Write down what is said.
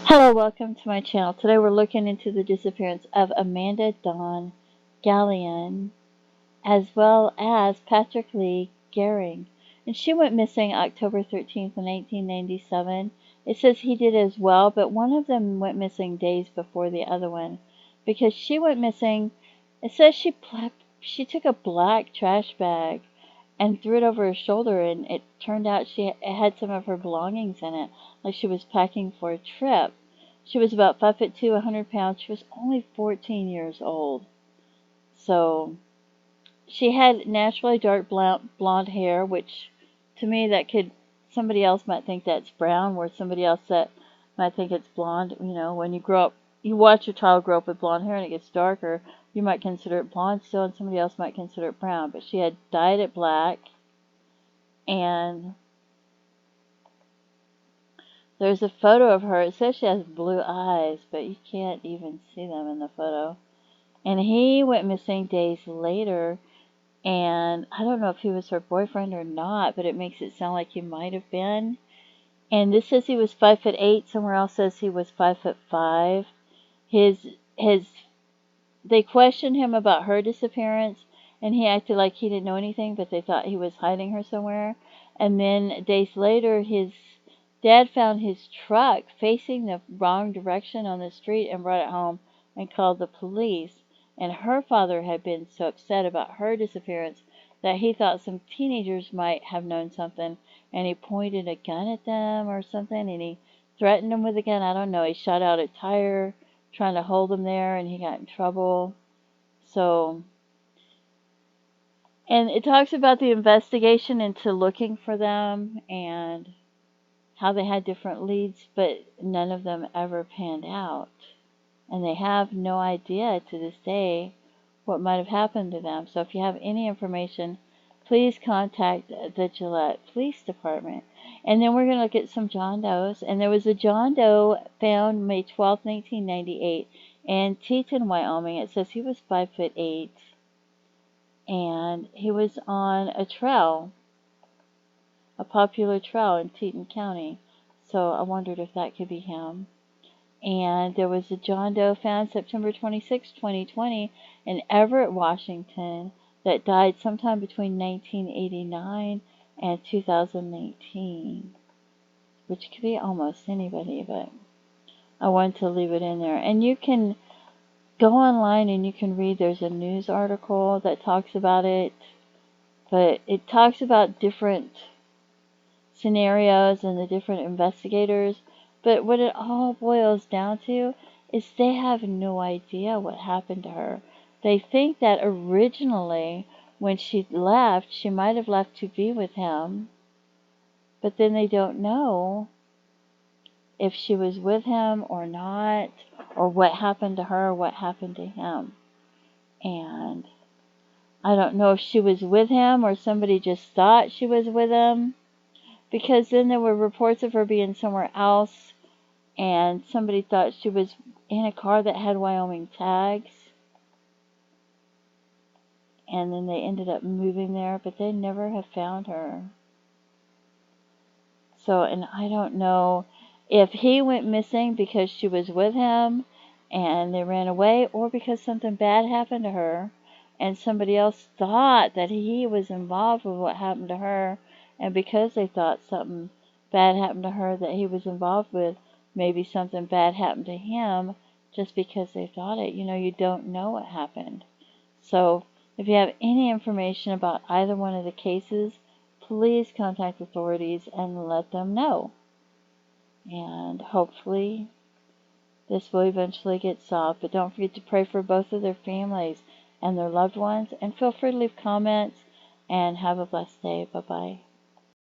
Hello, welcome to my channel. Today we're looking into the disappearance of Amanda Dawn Gallion as well as Patrick Lee Ghering. And she went missing October 13th, 1997. It says he did as well, but one of them went missing days before the other one because she went missing. It says she took a black trash bag and threw it over her shoulder, and it turned out it had some of her belongings in it, like she was packing for a trip. She was about 5'2", 100 pounds. She was only 14 years old. So she had naturally dark blonde hair, which to me somebody else might think that's brown, or somebody else that might think it's blonde. You know, when you grow up, you watch your child grow up with blonde hair and it gets darker, you might consider it blonde still, and somebody else might consider it brown. But she had dyed it black, and there's a photo of her. It says she has blue eyes, but you can't even see them in the photo. And he went missing days later, and I don't know if he was her boyfriend or not, but it makes it sound like he might have been. And this says he was 5'8". Somewhere else says he was 5'5". They questioned him about her disappearance, and he acted like he didn't know anything, but they thought he was hiding her somewhere. And then days later, his dad found his truck facing the wrong direction on the street and brought it home and called the police. And her father had been so upset about her disappearance that he thought some teenagers might have known something, and he pointed a gun at them or something, and he threatened them with a gun. I don't know. He shot out a tire trying to hold them there, and he got in trouble. So, and it talks about the investigation into looking for them and how they had different leads, but none of them ever panned out. And they have no idea to this day what might have happened to them. So if you have any information, please contact the Gillette Police Department. And then we're going to look at some John Does. And there was a John Doe found May 12, 1998 in Teton, Wyoming. It says he was 5'8", and he was on a trail, a popular trail in Teton County. So I wondered if that could be him. And there was a John Doe found September 26, 2020 in Everett, Washington, that died sometime between 1989 and 2018, which could be almost anybody, but I wanted to leave it in there. And you can go online and you can read, there's a news article that talks about it, but it talks about different scenarios and the different investigators. But what it all boils down to is they have no idea what happened to her. They think that originally when she left, she might have left to be with him, but then they don't know if she was with him or not, or what happened to her, or what happened to him. And I don't know if she was with him or somebody just thought she was with him, because then there were reports of her being somewhere else, and somebody thought she was in a car that had Wyoming tags, and then they ended up moving there, but they never have found her. So, and I don't know if he went missing because she was with him and they ran away, or because something bad happened to her and somebody else thought that he was involved with what happened to her, and because they thought something bad happened to her that he was involved with, maybe something bad happened to him just because they thought it. You know, you don't know what happened. So if you have any information about either one of the cases, please contact authorities and let them know. And hopefully this will eventually get solved. But don't forget to pray for both of their families and their loved ones. And feel free to leave comments. And have a blessed day. Bye-bye.